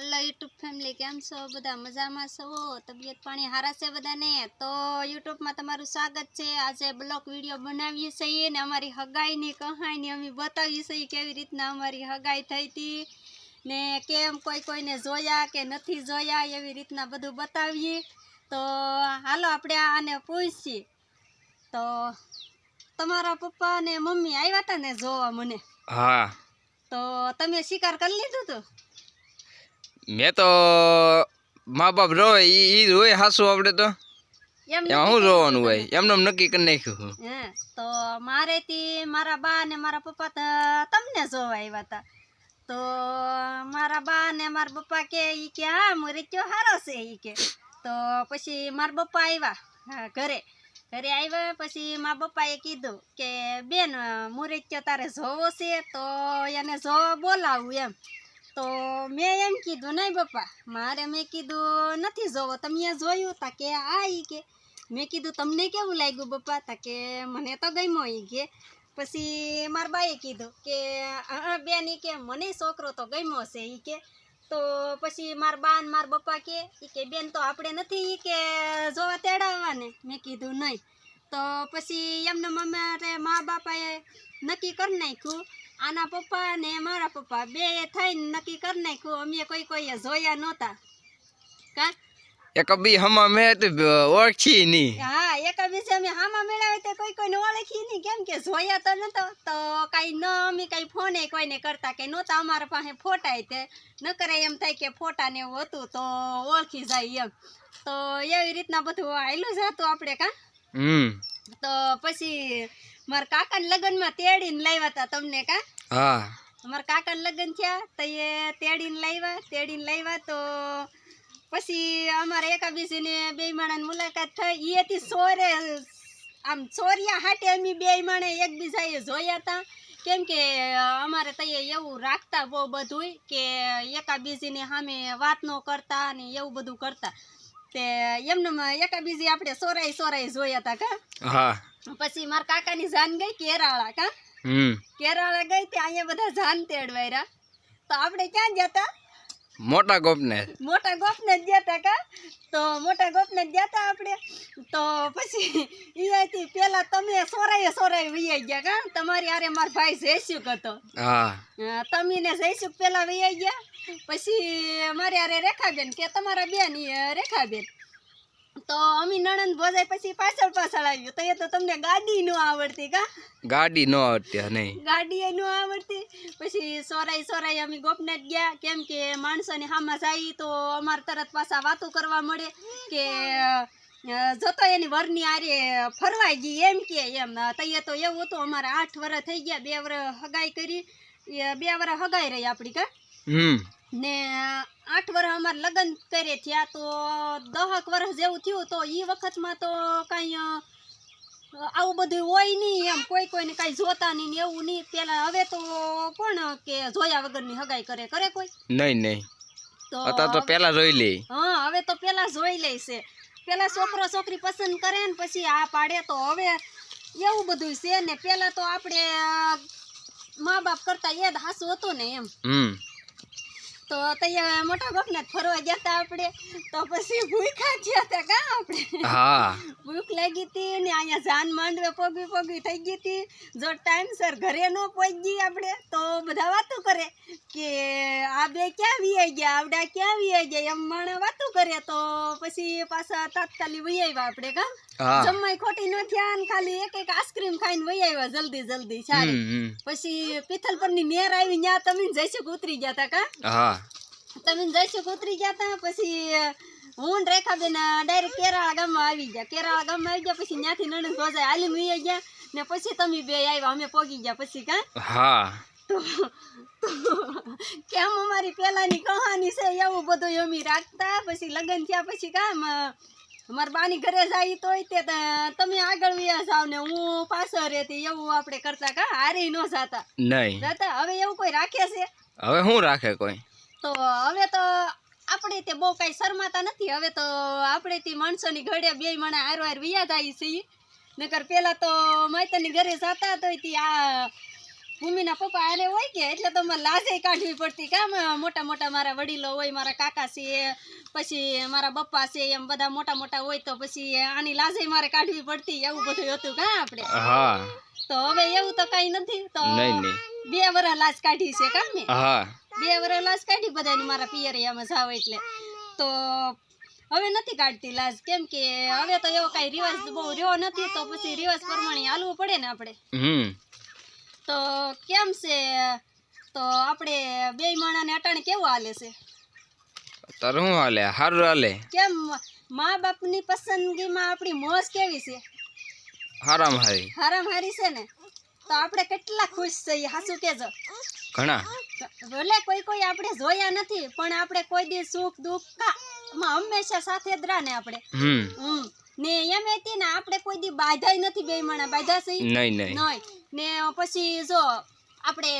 Hello YouTube family केम छो बधा मजा में छो तबियत पानी हारा से बधा ने तो यूट्यूब में तमारू स्वागत है। आज ब्लॉग वीडियो बनावीए छीए ने अमारी हगाई नी कहानी अमी बतावीए छीए केवी रीतना अमारी हगाई थई थी ने केम कोई कोईने जोया के नथी जोया एवी रीतना बधु बतावीए। तो हालो आपणे आने पूछीए तो तमारा पप्पा ने मम्मी आव्या था ने जोवा मने? हाँ तो तमे शिकार कर लीधो तो? मैं तो माँ बाप रोए ई रोए हासु आपड़े तो एमां हुं रोवानुं होय एमने नक्की करी नाख्युं। हाँ तो मारे थी मारा बा ने मारा पप्पा तमने जोवा आव्या था। तो मारा बा ने मारा पप्पा के ई के हाँ मरीचो हारो छे ई के। तो पछी मारा पप्पा आव्या घरे घरे आव्या पछी मारा पप्पाए कीधुं के बेन मुरीचो तारे जोवो छे तो एने जोवा बोलावुं एम। तो मैं एम कीधुं नहीं पप्पा मारे मैं कीधुं नथी जोवो तमे जोयुं ता के आ ई के मैं कीधुं तमने केवुं लाग्युं पप्पा ता के मने तो गम्यो ई के। पछी मारा बाए कीधुं के बेन ई के मने छोकरो तो गम्यो छे ई के। तो पछी मारा बा ने मारा पप्पा के ई के बेन तो आपणे नथी ई के जोवा तेड़ाववा ने? मैं कीधुं नहीं। तो पछी एमने मारे मा बापाए नक्की कर नाख्युं आना पप्पा ने मारा पप्पा बे थईने नक्की कर नाख्युं अमे कोई कोई जोया नहोता का एक बी हमा मैं तो ओळखी नी। हाँ एक बीजे अमे हामा मेळावे तो कोई कोईने ओळखी नहीं केम के जोया तो नतो। तो काई न अमे काई फोने कोईने करता के नहोता अमारा पासे फोटा ते न करे एम थाय के फोटा ने एवुं हतुं तो ओळखी जाय एम। तो एवी रीतना बधुं हाल्युं जातुं आपणे का। तो पछी मारा काका ने लग्न में तेड़ीने लाव्या था तमने का? हाँ मारा काका लग्न थया तो ये तेड़ीने लाव्या तो पछी अमारे एकाबीजी ने बे माणानी मुलाकात थई ई थी सोरे आम छोरिया हाटे अमी बे माणे एकबीजाए जोया था केम के अमारे तये एवुं राखता बहु बधुंय के एकाबीजीनी सामे वात न करता ने एवुं बधुं करता ते एमने एकाबीजी आपणे सोराए सोराए जोया था का। हाँ पछी मारा काकानी जान गई केराळा का। केराळा गई ते अहींया बधा जान तेड़वायरा तो आपणे क्यां गया मोटा गोपने गया का। तो मोटा गोपने गया आपणे तो पछी ई थी पेला तमे सोराए सोराए वही गया का तमारी हारे मार भाई जयसुख हतो। हाँ तमी ने जयसुख पेला वही गया पछी मारे हारे रेखाबेन के तमारा बेन रेखाबेन तो अमी नणंद भोजाय पछी पाछळ पाछळ आव्यो तो ये तो तमने गाड़ी न आवड़ती का। गाड़ी न आवड़ती नहीं गाड़ी न आवड़ती पछी सोराई सोराई अमी गोपने गया केम के माणसोनी हामा जाई तो अमार तरत पाछा वातो करवा मळे के जतो एनी वरनी आरे फरवाई गई एम के एम तये तो एवुं हतुं अमारे 8 वर्ष थई गया 2 वर्ष हगाई करी 2 वर्ष हगाई रही आपणी का ने 8 वर्ष अमार लग्न करे थया तो 10 वर्ष जेवुं थयुं तो ई वखत में तो काई आવું બધું હોય નહીં એમ કોઈ કોઈને કાંઈ જોતા નહીં ને એવું નહીં પેલા હવે તો કોણ કે જોયા વગરની હગાઈ કરે કરે કોઈ नहीं नहीं તો अता तो पहला जोई ले। हाँ હવે તો પેલા જોઈ લે છે પેલા છોકરો છોકરી પસંદ કરે ને પછી આ પાડે તો હવે એવું બધું છે ને પેલા તો આપણે મા બાપ કરતા યાદ હાસું હતું ને એમ। तो तैया मोटा बापने फरवा गया आपणे तो पछी भूखा थया था का आपणे। हाँ भूख लगी थी ने अहींया जान मांडवे पगी पगी थई गई थी जो टाइम सर घरे न पहोंची आपणे तो बधा वातो करे के आ बे क्या वीआई गया आवडा क्या वीआई गया एम माणा वातो करे तो पछी पाछा तात्कालिक वही आव्या आपणे का। जमाई खोटी न थया ने खाली एक एक आइसक्रीम खाઈને वही आव्या जल्दी जल्दी सारे पछी पिथलपરની नेर આવી न्या तमे जयसुख उतरी गया था का। तमे जयसुख उतरी गया था पछी हूँ ने रेखाबेन डायरेक्ट केराळा गामમાં આવી ગયા केराळा ગામમાં આવી ગયા पछी न्याथी नणंद भोजाय हालीने वही ગયા ने पछी तमे बे આવ્યા અમે પોગી ગયા पछी का। हाँ तो केम अमारी पेलानी कहानी छे एवुं बधुं अमी राखता पछी लग्न थया पछी का अमार बानी घरे जाई तोय ते तमे आगळ वया जाव ने हूँ पाछळ રહેતી एवुं आपणे करता का हारी न जाता नहीं जाता હવે એવું કોઈ રાખે છે હવે હું રાખે કોઈ तो હવે તો આપણે તે બહુ કાંઈ શરમાતા નથી હવે તો આપણે થી માણસોની ઘડે બે માણા હારો હાર વયા જાય છે નકર પેલા તો માઈતરની ઘરે જતા તો આ ભૂમિના પપ્પા આરે હોય કે એટલે તો મારે લાજે કાઢવી પડતી કામ મોટા મોટા મારા વડીલો હોય મારા કાકા છે પછી મારા બપ્પા છે એમ બધા મોટા મોટા હોય તો પછી આની લાજે મારે કાઢવી પડતી એવું બધું હતું કા આપણે હા તો હવે એવું તો કઈ નથી તો નહીં 2 વર્ષ લાજ કાઢી છે કામ ને હા 2 વર્ષ લાજ કાઢી બધાની મારા પિયરિયામાં જાવ એટલે તો હવે નથી કાઢતી લાજ કેમ કે હવે તો એવો કઈ રિવાજ બહુ રહ્યો નથી તો પછી રિવાજ પ્રમાણે હાલવું પડે ને આપણે તો કેમ છે તો આપણે બેય માણાને અટાણે કેવું હાલે છે તાર શું હાલે સારું હાલે કેમ મા બાપની પસંદગીમાં આપણી મોજ કેવી છે હારામ હારી હારી છે ને તો આપણે કેટલા ખુશ છીએ હાસુ કેજો ઘણા ભલે કોઈ આપણે જોયા નથી પણ આપણે કોઈ દી સુખ દુઃખ માં હંમેશા સાથે જ રહે ને આપણે ને એમ હતી ને આપણે કોઈ દી બાધાય નથી બે માણા બાધા છે નહીં ને પછી જો આપણે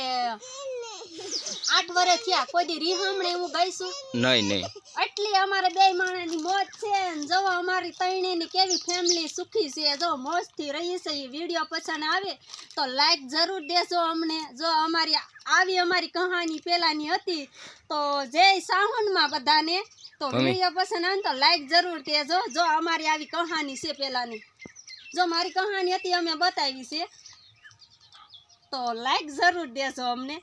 8 વર્ષ થયા કોઈ દી રીહામણે એવું ગઈશું નહીં એટલી અમારે બે માણાની મોજ છે ને જો અમારી ત્રણેયની કેવી ફેમિલી સુખી છે જો મોજથી રહી છે એ વિડીયો પસંદ આવે તો લાઈક જરૂર દેજો અમને જો અમારી કહાની પેલાની હતી તો જય સાહુનમાં બધાને તો વિડીયો પસંદ આવે તો લાઈક જરૂર દેજો જો અમારી આવી કહાની છે પેલાની જો મારી કહાની હતી અમે બતાવી છે તો લાઈક જરૂર દેજો અમને